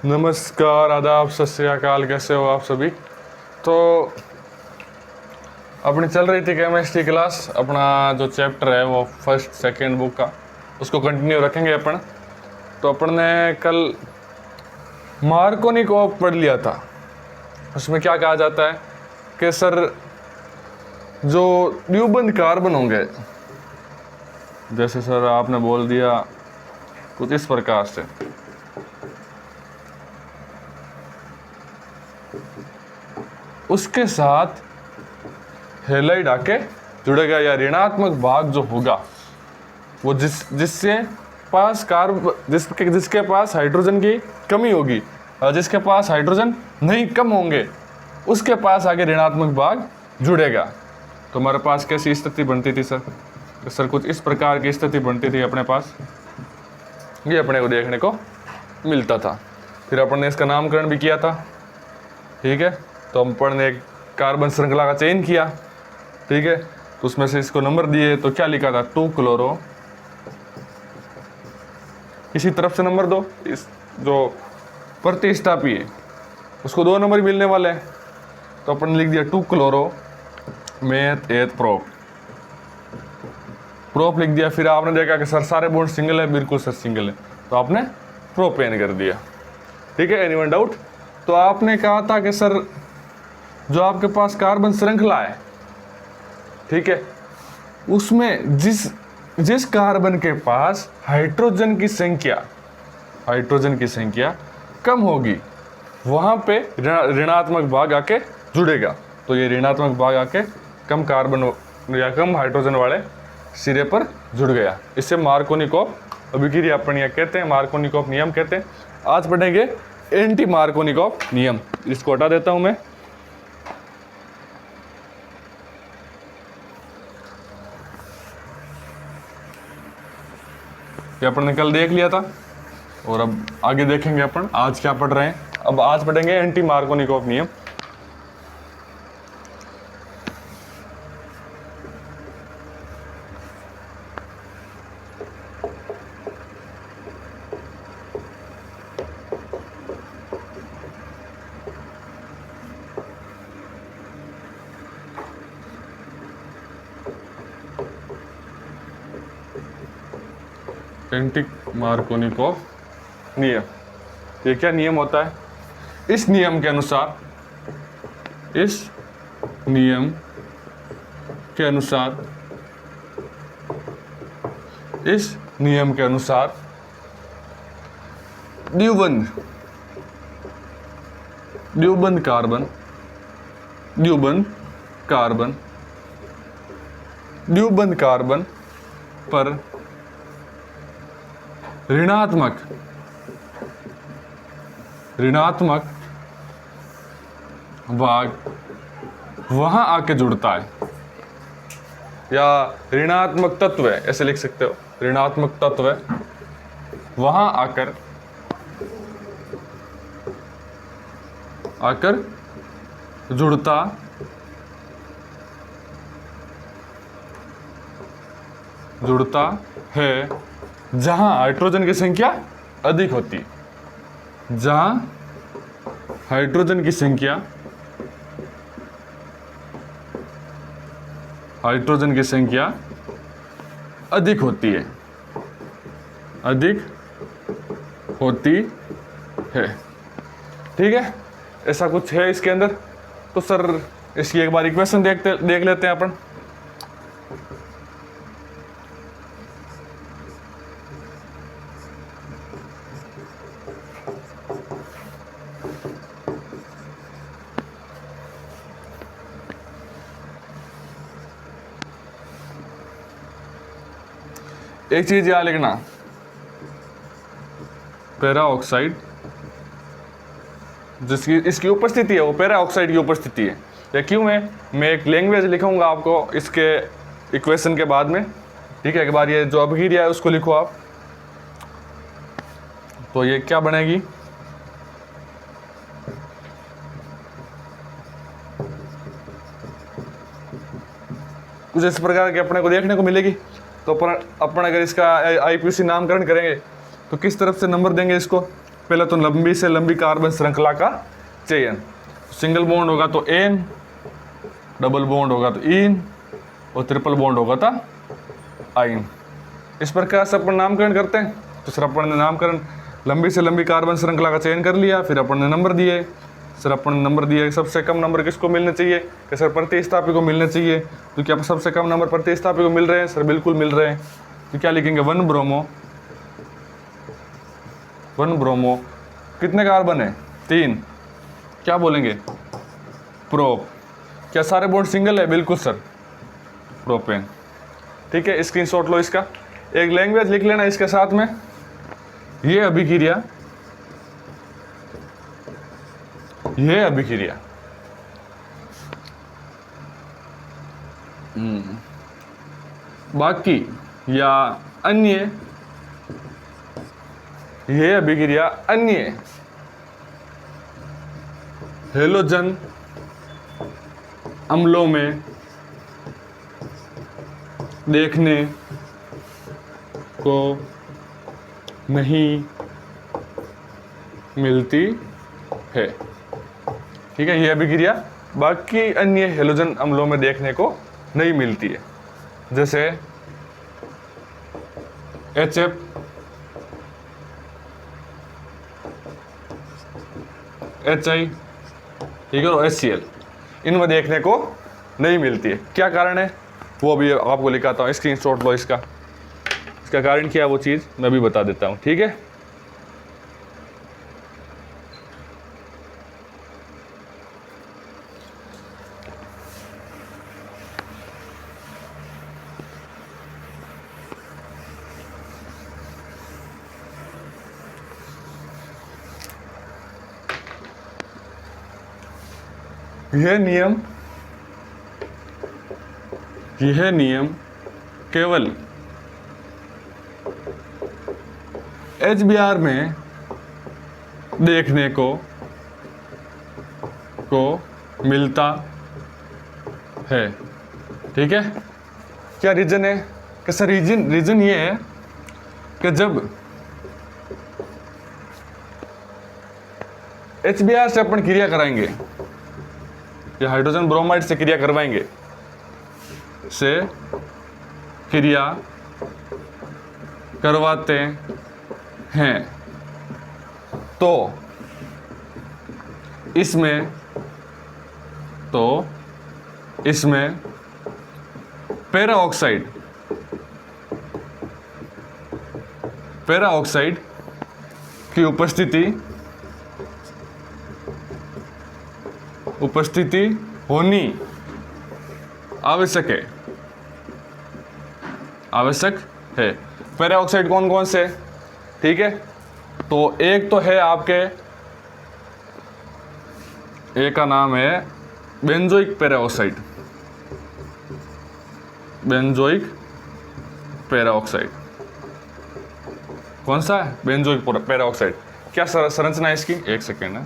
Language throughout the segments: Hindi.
नमस्कार, आदाब, सत श्री अकाल। कैसे हो आप सभी? तो अपनी चल रही थी केमिस्ट्री क्लास। अपना जो चैप्टर है वो फर्स्ट सेकेंड बुक का, उसको कंटिन्यू रखेंगे अपन। तो अपन ने कल मार्कोनिकॉफ पढ़ लिया था। उसमें क्या कहा जाता है कि सर जो द्विबंध कार्बन होंगे, जैसे सर आपने बोल दिया कुछ इस प्रकार से, उसके साथ हेलाइड आके जुड़ेगा, या ऋणात्मक भाग जो होगा वो जिसके पास हाइड्रोजन की कमी होगी और जिसके पास हाइड्रोजन नहीं कम होंगे उसके पास आगे ऋणात्मक भाग जुड़ेगा। तो हमारे पास कैसी स्थिति बनती थी सर? तो सर कुछ इस प्रकार की स्थिति बनती थी अपने पास, ये अपने को देखने को मिलता था। फिर अपन ने इसका नामकरण भी किया था, ठीक है। तो अपन ने एक कार्बन श्रृंखला का चयन किया, ठीक है। तो उसमें से इसको नंबर दिए, तो क्या लिखा था? 2 क्लोरो, इसी तरफ से नंबर 2, इस जो प्रतिस्थापी है उसको 2 नंबर मिलने वाले हैं। तो अपन ने लिख दिया 2 क्लोरो मेथ एथ प्रोप लिख दिया। फिर आपने देखा कि सर सारे बॉन्ड सिंगल है, बिल्कुल सर सिंगल है, तो आपने प्रोपेन कर दिया, ठीक है। Anyone doubt? तो आपने कहा था कि सर जो आपके पास कार्बन श्रृंखला है, ठीक है, उसमें जिस कार्बन के पास हाइड्रोजन की संख्या कम होगी वहां पे ऋणात्मक भाग आके जुड़ेगा। तो ये ऋणात्मक भाग आके कम कार्बन या कम हाइड्रोजन वाले सिरे पर जुड़ गया। इसे मार्कोनिकॉफ अभिक्रिया अपन यह कहते हैं, मार्कोनिकॉफ नियम कहते हैं। आज पढ़ेंगे एंटी मार्कोनिकॉफ नियम। इसको हटा देता हूं मैं। ये अपन ने कल देख लिया था और अब आगे देखेंगे अपन आज क्या पढ़ रहे हैं। अब आज पढ़ेंगे एंटी मार्कोनिकॉफ नियम। एंटी मार्कोनिकॉफ नियम, ये क्या नियम होता है? इस नियम के अनुसार द्विबंध कार्बन पर ऋणात्मक भाग वहां आके जुड़ता है, या ऋणात्मक तत्व है, ऐसे लिख सकते हो। ऋणात्मक तत्व वहां आकर जुड़ता है जहां हाइड्रोजन की संख्या अधिक होती है। जहां हाइड्रोजन की संख्या अधिक होती है, ठीक है। ऐसा कुछ है इसके अंदर। तो सर इसकी एक बार इक्वेशन देख लेते हैं अपन। एक चीज याद लिखना, पैरा ऑक्साइड जिसकी इसकी उपस्थिति है वो पैरा ऑक्साइड की उपस्थिति है। या क्यों है, मैं एक लैंग्वेज लिखूंगा आपको इसके इक्वेशन के बाद में, ठीक है। एक बार ये जो अभिक्रिया है उसको लिखो आप। तो ये क्या बनेगी? कुछ इस प्रकार के अपने को देखने को मिलेगी। तो अपन अगर इसका आईपीसी नामकरण करेंगे तो किस तरफ से नंबर देंगे इसको? पहले तो लंबी से लंबी कार्बन श्रृंखला का चयन। सिंगल बॉन्ड होगा तो एन, डबल बॉन्ड होगा तो इन, और ट्रिपल बॉन्ड होगा तो आइन। इस प्रकार से अपन नामकरण करते हैं। तो सर अपन ने नामकरण लंबी से लंबी कार्बन श्रृंखला का चयन कर लिया, फिर अपन ने नंबर दिए। सर अपन ने नंबर दिए, सबसे कम नंबर किसको मिलने चाहिए कि सर प्रतिस्थापी को मिलने चाहिए। तो क्या सबसे कम नंबर प्रतिस्थापी को मिल रहे हैं? सर बिल्कुल मिल रहे हैं। तो क्या लिखेंगे? 1 ब्रोमो। 1 ब्रोमो कितने कार्बन है? 3। क्या बोलेंगे? प्रोप। क्या सारे बॉन्ड सिंगल है? बिल्कुल सर, प्रोपेन। ठीक है, स्क्रीनशॉट लो इसका। एक लैंग्वेज लिख लेना इसके साथ में। ये अभिक्रिया, ये अभिक्रिया बाकी या अन्य, यह अभिक्रिया अन्य हेलोजन अम्लों में देखने को नहीं मिलती है। ठीक है, यह अभिक्रिया बाकी अन्य हेलोजन अम्लों में देखने को नहीं मिलती है। जैसे HF, HI, ठीक है, और HCl इनमें देखने को नहीं मिलती है। क्या कारण है वो भी आपको लिखाता हूँ, स्क्रीनशॉट लो इसका। इसका कारण क्या है वो चीज़ मैं भी बता देता हूँ। ठीक है, यह नियम केवल HBr में देखने को मिलता है। ठीक है, क्या रीजन है? कि सर रीजन ये है कि जब HBr से अपन क्रिया कराएंगे या हाइड्रोजन ब्रोमाइड से क्रिया करवाएंगे, से क्रिया करवाते हैं, तो इसमें पैरा ऑक्साइड की उपस्थिति होनी आवश्यक है। पैरा ऑक्साइड कौन कौन से? ठीक है, तो एक तो है आपके, एक का नाम है benzoic para oxide. Benzoic para oxide कौन सा है? Benzoic para oxide. क्या संरचना है इसकी? एक सेकेंड है,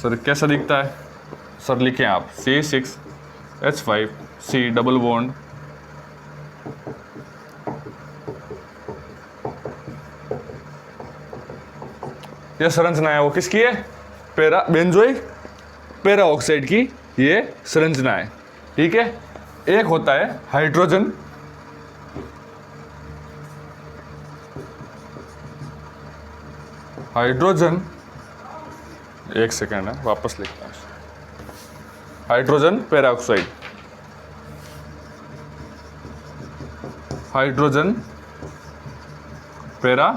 सर कैसा दिखता है? सर लिखें आप C6H5C डबल बॉन्ड, यह संरचना है वो किसकी है? बेंजोइक पैरा ऑक्साइड की ये संरचना है। ठीक है, एक होता है हाइड्रोजन एक सेकेंड है, वापस लिखता हूँ। हाइड्रोजन पेरोक्साइड, हाइड्रोजन पेरा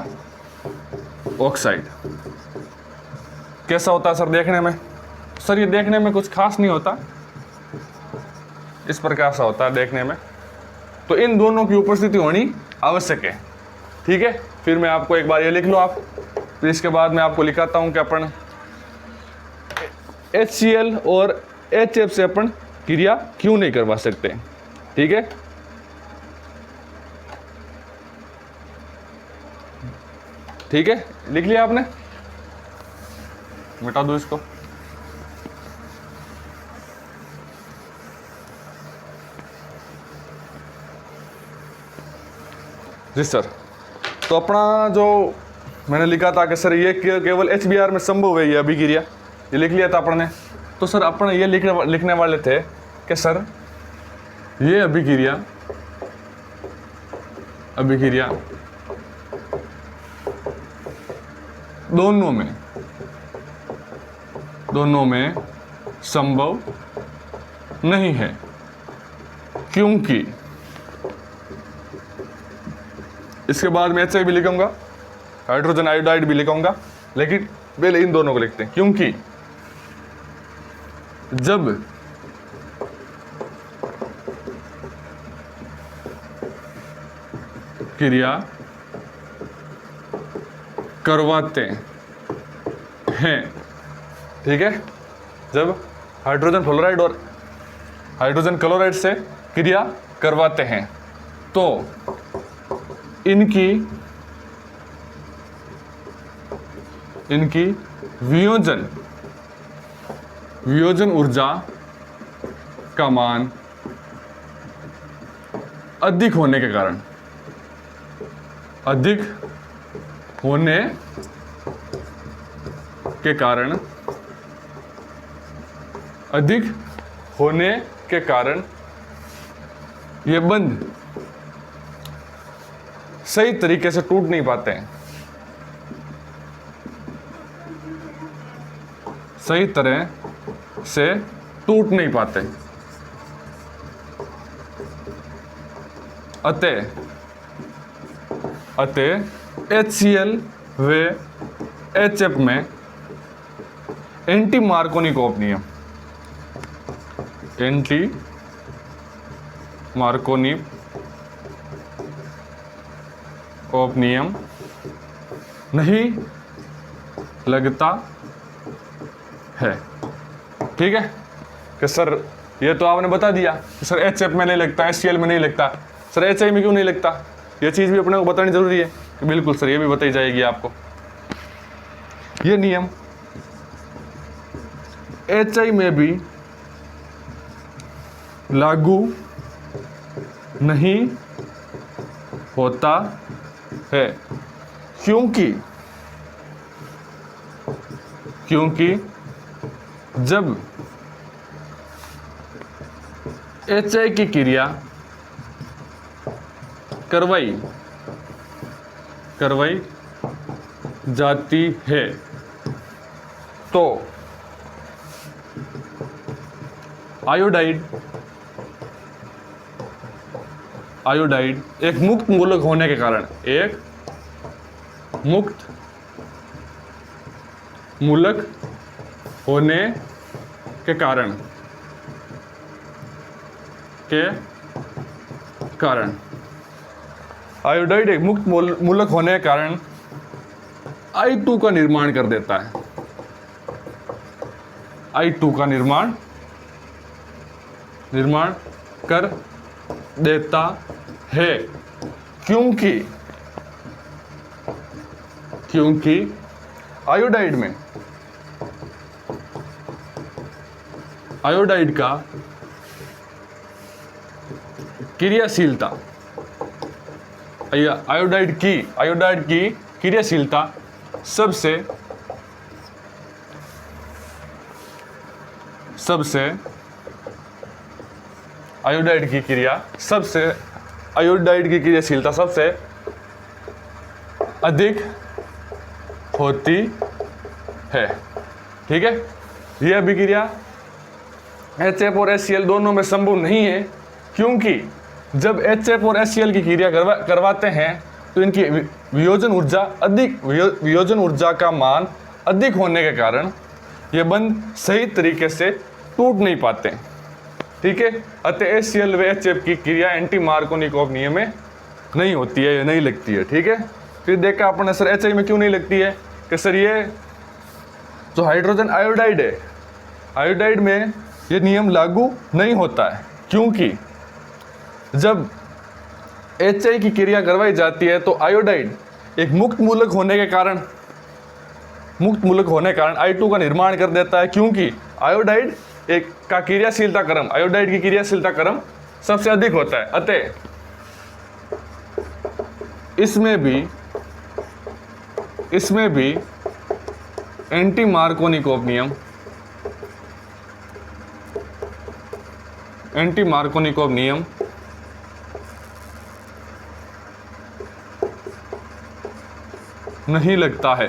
ऑक्साइड कैसा होता है सर देखने में? सर ये देखने में कुछ खास नहीं होता, इस प्रकार सा होता है देखने में। तो इन दोनों की उपस्थिति होनी आवश्यक है। ठीक है, फिर मैं आपको एक बार ये लिख लो आप, फिर इसके बाद मैं आपको लिखाता हूँ कि अपन HCl और HF से अपन क्रिया क्यों नहीं करवा सकते। ठीक है, ठीक है, लिख लिया आपने? मिटा दो इसको। जी सर। तो अपना जो मैंने लिखा था कि सर ये केवल HBr में संभव है ये अभिक्रिया, ये लिख लिया था अपन ने। तो सर अपन ये लिखने वाले थे कि सर ये अभिक्रिया दोनों में संभव नहीं है, क्योंकि इसके बाद में HI भी लिखूंगा, हाइड्रोजन आयोडाइड भी लिखूंगा, लेकिन पहले इन दोनों को लिखते हैं। क्योंकि जब क्रिया करवाते हैं, ठीक है, जब हाइड्रोजन फ्लोराइड और हाइड्रोजन क्लोराइड से क्रिया करवाते हैं तो इनकी वियोजन ऊर्जा का मान अधिक होने के कारण ये बंध सही तरीके से टूट नहीं पाते हैं, सही तरह से टूट नहीं पाते। अतः HCl व HF में एंटी मार्कोनिकॉफ नियम नहीं लगता है, ठीक है। कि सर ये तो आपने बता दिया कि सर HF में नहीं लगता, HCl में नहीं लगता, सर HI में क्यों नहीं लगता, ये चीज़ भी अपने को बतानी जरूरी है। कि बिल्कुल सर ये भी बताई जाएगी आपको। ये नियम HI में भी लागू नहीं होता है, क्योंकि जब HI की क्रिया करवाई जाती है तो आयोडाइड एक मुक्त मूलक होने के कारण आयोडाइड एक मुक्त मूलक होने के कारण I2 का निर्माण कर देता है। I2 का निर्माण कर देता है, क्योंकि आयोडाइड का क्रियाशीलता आयोडाइड की क्रियाशीलता सबसे आयोडाइड की क्रियाशीलता सबसे अधिक होती है, ठीक है। यह अभिक्रिया HF और HCl दोनों में संभव नहीं है, क्योंकि जब HF और HCl की क्रिया करवाते हैं तो इनकी वियोजन ऊर्जा का मान अधिक होने के कारण ये बंध सही तरीके से टूट नहीं पाते, ठीक है। अतः HCl व HF की क्रिया एंटी मार्कोनिकॉफ नियम में नहीं होती है, नहीं लगती है, ठीक है। फिर देखा आपने सर HI में क्यों नहीं लगती है कि सर ये जो हाइड्रोजन आयोडाइड है, आयोडाइड में ये नियम लागू नहीं होता है, क्योंकि जब HI की क्रिया करवाई जाती है तो आयोडाइड एक मुक्त मूलक होने के कारण I2 का निर्माण कर देता है, क्योंकि आयोडाइड का क्रियाशीलता क्रम आयोडाइड की क्रियाशीलता क्रम सबसे अधिक होता है। इसमें भी एंटी मार्कोनिकोव नियम नहीं लगता है।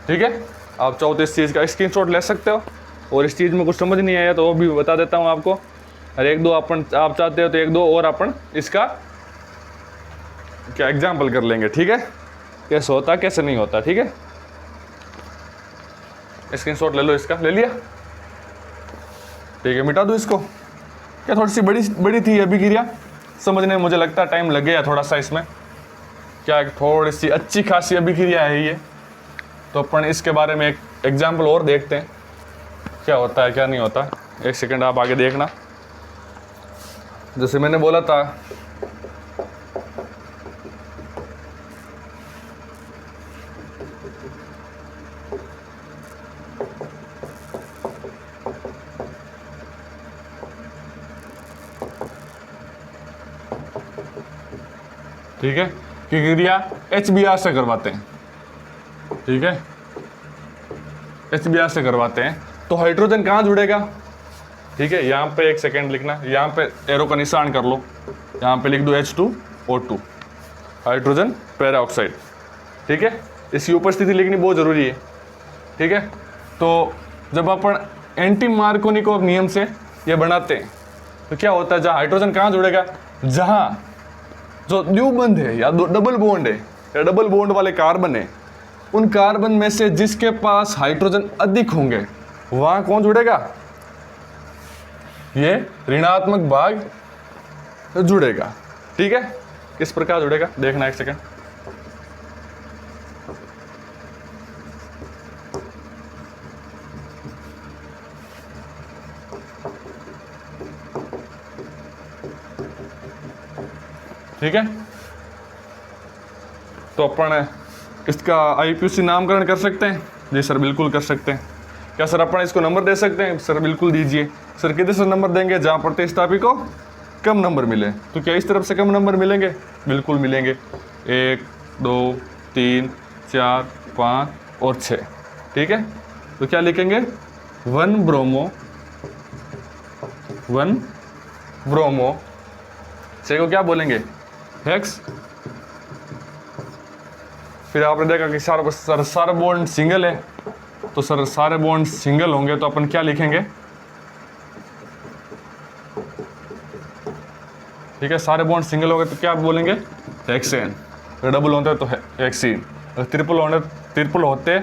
ठीक है, आप चाहो तो इस चीज़ का स्क्रीनशॉट ले सकते हो, और इस चीज़ में कुछ समझ नहीं आया तो वो भी बता देता हूँ आपको। और एक दो आप चाहते हो तो एक दो और अपन इसका क्या एग्जाम्पल कर लेंगे। ठीक है, कैसे होता कैसे नहीं होता। ठीक है, स्क्रीनशॉट ले लो, इसका ले लिया। ठीक है, मिटा दो इसको। क्या थोड़ी सी बड़ी थी अभिक्रिया, समझने में मुझे लगता है टाइम लग गया थोड़ा सा इसमें। क्या थोड़ी सी अच्छी खासी अभिक्रिया है ये, तो अपन इसके बारे में एक एग्जाम्पल और देखते हैं क्या होता है क्या नहीं होता। एक सेकंड आप आगे देखना। जैसे मैंने बोला था ठीक है कि क्रिया HBr से करवाते हैं। ठीक है, HBr से करवाते हैं तो हाइड्रोजन कहाँ जुड़ेगा। ठीक है, यहाँ पे एक सेकेंड लिखना, यहाँ पे एरो का निशान कर लो, यहाँ पे लिख दो H2O2 हाइड्रोजन पेरोक्साइड। ठीक है, इसकी उपस्थिति लिखनी बहुत ज़रूरी है। ठीक है, तो जब अपन एंटी मार्कोनिकोव नियम से ये बनाते हैं तो क्या होता है, जहाँ हाइड्रोजन कहाँ जुड़ेगा, जहाँ जो द्विबंध है या डबल बॉन्ड है या डबल बॉन्ड वाले कार्बन है, उन कार्बन में से जिसके पास हाइड्रोजन अधिक होंगे वहाँ कौन जुड़ेगा, ये ऋणात्मक भाग जुड़ेगा। ठीक है, किस प्रकार जुड़ेगा देखना एक सेकेंड। ठीक है, तो अपन इसका IUPAC नामकरण कर सकते हैं। जी सर बिल्कुल कर सकते हैं। क्या सर अपन इसको नंबर दे सकते हैं। सर बिल्कुल दीजिए। सर कितने से नंबर देंगे, जहाँ प्रतिस्थापी को कम नंबर मिले। तो क्या इस तरफ से कम नंबर मिलेंगे, बिल्कुल मिलेंगे। 1 2 3 4 5 और 6। ठीक है, तो क्या लिखेंगे 1 ब्रोमो 6 को क्या बोलेंगे हेक्स। फिर आपने देखा कि सारे बॉन्ड सिंगल है, तो सर सारे बॉन्ड सिंगल होंगे तो अपन क्या लिखेंगे। ठीक है, सारे बॉन्ड सिंगल हो गए तो क्या बोलेंगे हेक्सेन। अगर डबल होते तो हेक्सीन, अगर ट्रिपल होते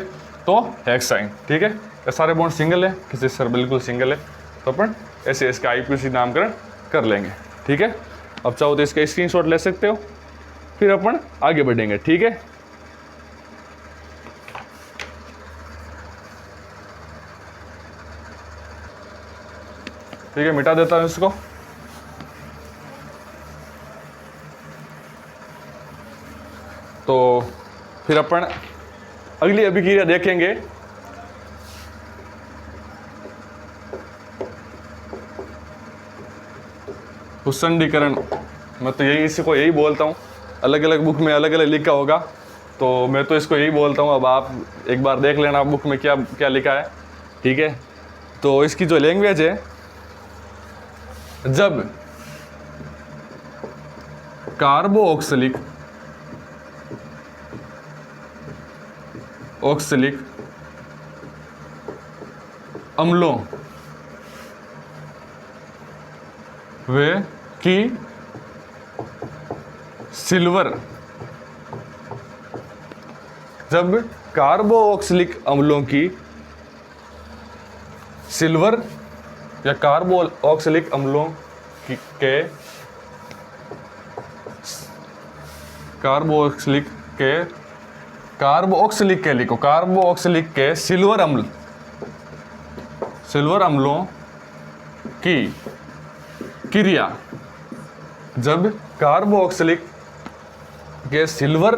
तो हेक्साइन। ठीक है, तो सारे बॉन्ड सिंगल है, किसी सर बिल्कुल सिंगल है, तो अपन ऐसे इसका IUPAC नामकरण कर लेंगे। ठीक है, अब चाहो तो इसका स्क्रीनशॉट ले सकते हो, फिर अपन आगे बढ़ेंगे। ठीक है, ठीक है, मिटा देता हूं इसको। तो फिर अपन अगली अभिक्रिया देखेंगे। हुसंडीकरण, मैं तो इसको यही बोलता हूँ, अलग अलग बुक में अलग अलग लिखा होगा, तो मैं तो इसको यही बोलता हूँ। अब आप एक बार देख लेना बुक में क्या क्या लिखा है। ठीक है, तो इसकी जो लैंग्वेज है, जब कार्बोक्सिलिक अम्लों वे की सिल्वर, जब कार्बोक्सिलिक अम्लों की सिल्वर या कार्बोक्सिलिक अम्लों के कार्बोक्सिलिक के सिल्वर अम्लों की क्रिया, जब कार्बोक्सिलिक के सिल्वर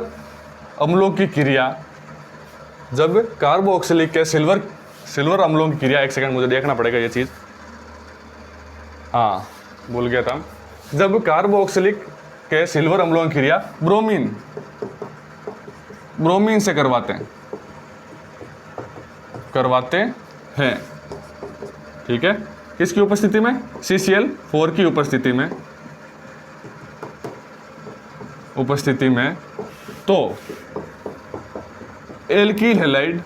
अम्लों की क्रिया, जब कार्बोक्सिलिक के सिल्वर अम्लों की क्रिया, एक सेकंड मुझे देखना पड़ेगा ये चीज़, हाँ भूल गया था। जब कार्बोक्सिलिक के सिल्वर अम्लों की क्रिया ब्रोमीन से करवाते हैं, ठीक है, किसकी उपस्थिति में? CCl4 की उपस्थिति में तो एल्किल हैलाइड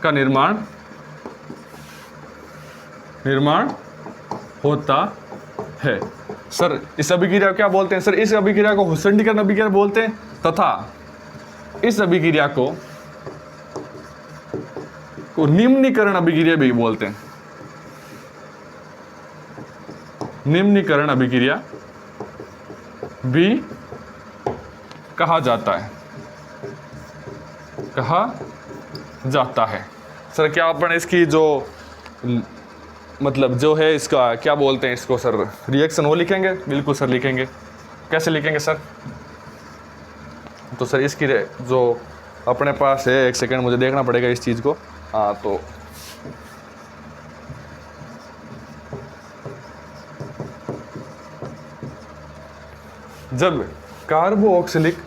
का निर्माण होता है। सर इस अभिक्रिया को क्या बोलते हैं? सर इस अभिक्रिया को हुसैनीकरण अभिक्रिया बोलते हैं तथा इस अभिक्रिया को निम्नीकरण अभिक्रिया भी बोलते हैं। निम्नीकरण अभिक्रिया भी कहा जाता है। सर क्या अपन इसकी जो मतलब जो है इसका क्या बोलते हैं इसको सर, रिएक्शन वो लिखेंगे? बिल्कुल सर लिखेंगे। कैसे लिखेंगे सर? तो सर इसकी जो अपने पास है, एक सेकंड मुझे देखना पड़ेगा इस चीज़ को। हाँ तो जब कार्बोक्सिलिक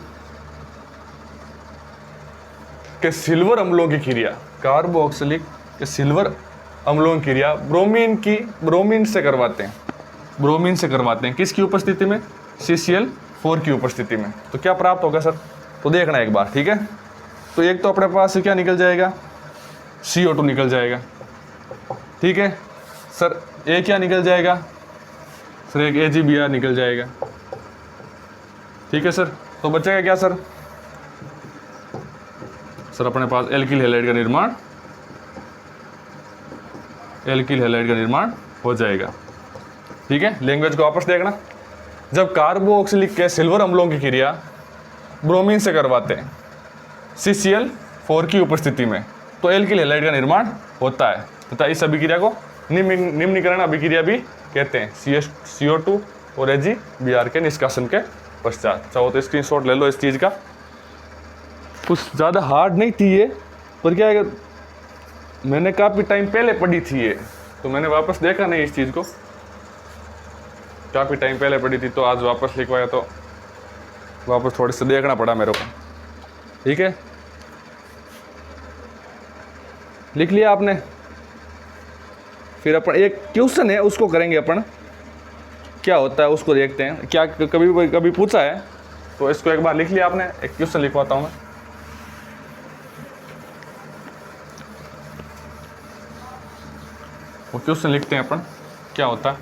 के सिल्वर अम्लों की क्रिया ब्रोमीन से करवाते हैं किसकी उपस्थिति में? CCl4 की उपस्थिति में। तो क्या प्राप्त होगा सर? तो देखना एक बार, ठीक है। तो एक तो अपने पास क्या निकल जाएगा? CO2 निकल जाएगा, ठीक है सर। एक क्या निकल जाएगा सर? एक AgBr निकल जाएगा, ठीक है सर। तो बचेगा क्या सर? सर अपने पास एल्किल हैलाइड का निर्माण हो जाएगा, ठीक है। लैंग्वेज को वापस देखना। जब कार्बोक्सिलिक के सिल्वर अम्लों की क्रिया ब्रोमीन से करवाते हैं CCl4 की उपस्थिति में तो एल्किल हैलाइड का निर्माण होता है तथा इस अभिक्रिया को निम्नीकरण अभिक्रिया भी कहते हैं। CO2 और AgBr के निष्कासन के पश्चात। चाहो तो स्क्रीनशॉट ले लो इस चीज़ का। कुछ ज़्यादा हार्ड नहीं थी ये, पर क्या है मैंने काफ़ी टाइम पहले पढ़ी थी ये, तो मैंने वापस देखा नहीं इस चीज़ को। काफ़ी टाइम पहले पढ़ी थी तो आज वापस लिखवाया, तो वापस थोड़े से देखना पड़ा मेरे को, ठीक है। लिख लिया आपने? फिर अपन एक क्वेश्चन है उसको करेंगे अपन, क्या होता है उसको देखते हैं। क्या कभी पूछा है तो इसको एक बार लिख लिया आपने। एक क्वेश्चन लिखवाता हूँ मैं। वो क्वेश्चन लिखते हैं अपन, क्या होता है।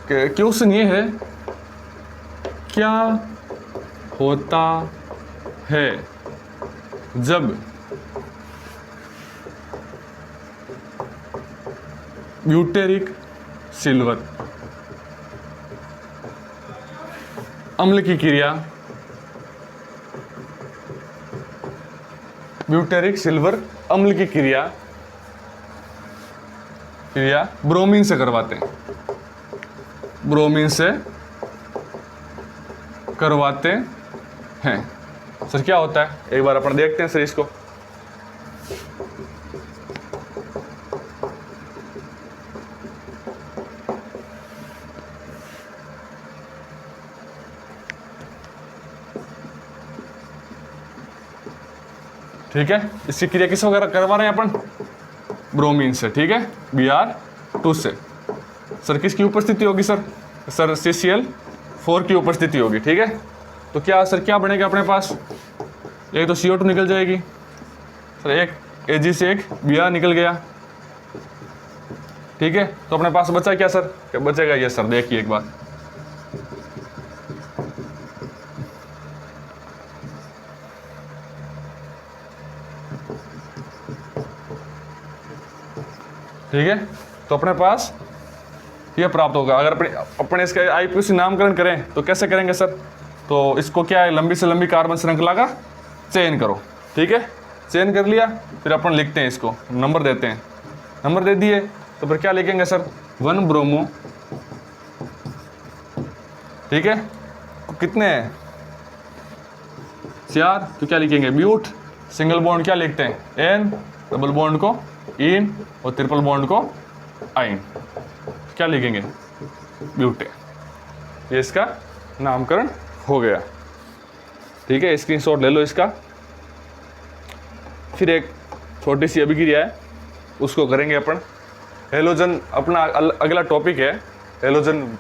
क्वेश्चन ये है, क्या होता है जब ब्यूटेरिक सिल्वर अम्ल की क्रिया ब्रोमीन से करवाते हैं। सर क्या होता है एक बार अपन देखते हैं सर इसको। ठीक है, इसकी क्रिया किस वगैरह करवा रहे हैं अपन? ब्रोमीन से, ठीक है, Br2 से। सर किसकी उपस्थिति होगी सर? सर CCl4 की उपस्थिति होगी, ठीक है। तो क्या सर क्या बनेगा अपने पास? एक तो CO2 निकल जाएगी सर, एक Ag से एक Br निकल गया, ठीक है। तो अपने पास बचा क्या सर? क्या बचेगा ये सर, देखिए एक बार। ठीक है, तो अपने पास ये प्राप्त होगा। अगर अपने इसका IUPAC नामकरण करें तो कैसे करेंगे सर? तो इसको क्या है, लंबी से लंबी कार्बन श्रृंखला का चयन करो, ठीक है। चयन कर लिया, फिर अपन लिखते हैं इसको, नंबर देते हैं। नंबर दे दिए तो फिर क्या लिखेंगे सर? 1 ब्रोमो, ठीक है। तो कितने हैं? 4। तो क्या लिखेंगे? ब्यूट। सिंगल बॉन्ड क्या लिखते हैं? N, डबल बॉन्ड को इन और ट्रिपल बॉन्ड को आइन, क्या लिखेंगे? ब्यूटेन। ये इसका नामकरण हो गया। ठीक है, स्क्रीनशॉट ले लो इसका। फिर एक छोटी सी अभिक्रिया है, उसको करेंगे अपन। हेलोजन अपना अगला टॉपिक है। हेलोजन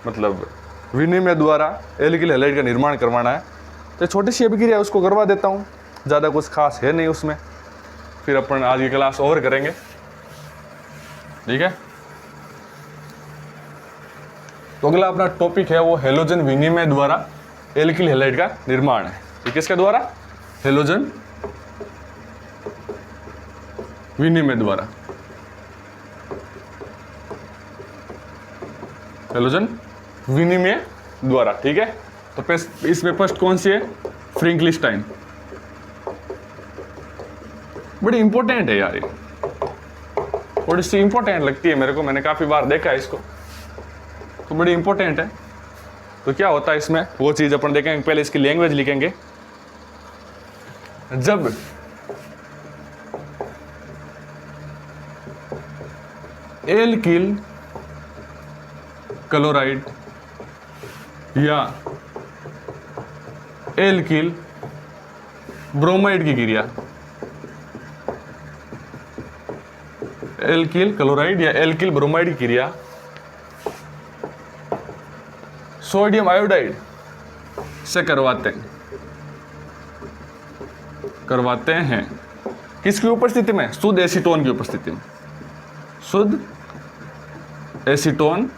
मतलब विनिमय द्वारा एल्किल हैलाइड का निर्माण करवाना है। तो छोटी सी अभिक्रिया उसको करवा देता हूँ, ज़्यादा कुछ खास है नहीं उसमें। फिर अपन आज की क्लास ओवर करेंगे। ठीक है, तो अगला अपना टॉपिक है वो हेलोजन विनिमय द्वारा एल्किल हैलाइड का निर्माण है। ये किसके द्वारा? हेलोजन विनिमय द्वारा। हेलोजन विनिमय द्वारा। ठीक है, तो इसमें फर्स्ट कौन सी है? फ्रिंकलिस्टाइन। बड़ी इंपॉर्टेंट है यार, ये थोड़ी सी इंपॉर्टेंट लगती है मेरे को, मैंने काफी बार देखा है इसको, तो बड़ी इंपॉर्टेंट है। तो क्या होता है इसमें, वो चीज अपन देखेंगे। पहले इसकी लैंग्वेज लिखेंगे। जब एल्किल क्लोराइड या एल्किल ब्रोमाइड की क्रिया, एल्किल क्लोराइड या एल्किल ब्रोमाइड की क्रिया सोडियम आयोडाइड से करवाते हैं। किसकी उपस्थिति में? शुद्ध एसीटोन की उपस्थिति में। शुद्ध एसीटोन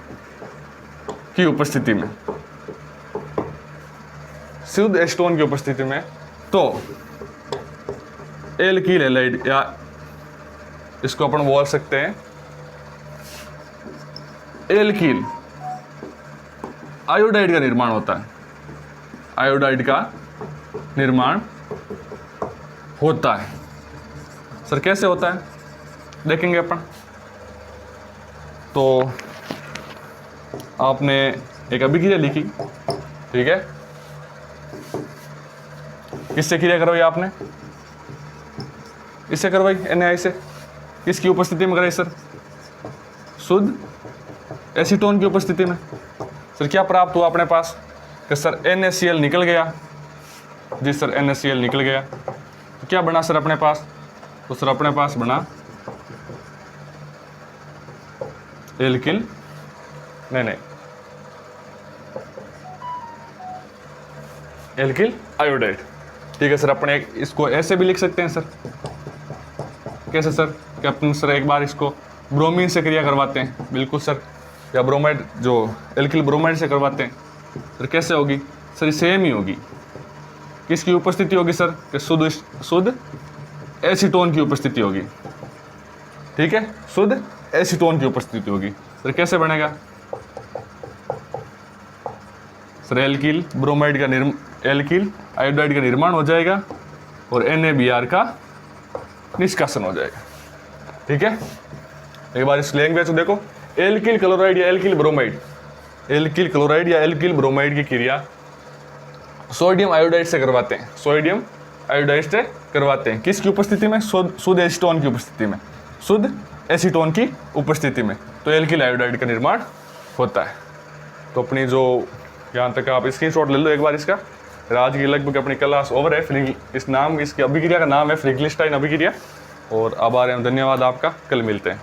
की उपस्थिति में, शुद्ध एसीटोन की उपस्थिति में। तो एल्किल हैलाइड, या इसको अपन बोल सकते हैं एल्किल आयोडाइड का निर्माण होता है। आयोडाइड का निर्माण होता है। सर कैसे होता है देखेंगे अपन। तो आपने एक अभिक्रिया लिखी, ठीक है, किससे क्रिया करवाई आपने? इससे करवाई, NaI से। किसकी उपस्थिति में कराई सर? शुद्ध एसीटोन की उपस्थिति में। सर क्या प्राप्त हुआ अपने पास? कि सर NaCl निकल गया। जी सर NaCl निकल गया। तो क्या बना सर अपने पास? तो सर अपने पास बना एल्किल, नहीं एल्किल आयोडाइड। ठीक है सर, अपने इसको ऐसे भी लिख सकते हैं सर। कैसे सर? कि अपन सर एक बार इसको ब्रोमीन से क्रिया करवाते हैं, बिल्कुल सर, या ब्रोमाइड जो एल्किल ब्रोमाइड से करवाते हैं। सर कैसे होगी? सर सेम ही होगी। किसकी उपस्थिति होगी सर? कि शुद्ध एसीटोन की उपस्थिति होगी। ठीक है, शुद्ध एसीटोन की उपस्थिति होगी। सर कैसे बनेगा? सर एल्किल ब्रोमाइड का एल्किल आयोडाइड का निर्माण हो जाएगा और NaBr का निष्कासन हो जाएगा। ठीक है, एक बार इस लैंग्वेज को देखो। एल्किल क्लोराइड या एल्किल ब्रोमाइड, एल्किल क्लोराइड या एल्किल ब्रोमाइड की क्रिया सोडियम आयोडाइड से करवाते हैं। सोडियम आयोडाइड से करवाते हैं। किसकी उपस्थिति में? शुद्ध एसीटोन की उपस्थिति में। शुद्ध एसीटोन की उपस्थिति में। तो एल्किल आयोडाइड का निर्माण होता है। तो अपनी जो यहाँ तक आप स्क्रीनशॉट ले लो एक बार इसका। आज की लगभग अपनी क्लास ओवर है। इसकी अभिक्रिया का नाम है फ्रिंकलिस्टाइन अभिक्रिया। और आभार एवं धन्यवाद आपका। कल मिलते हैं।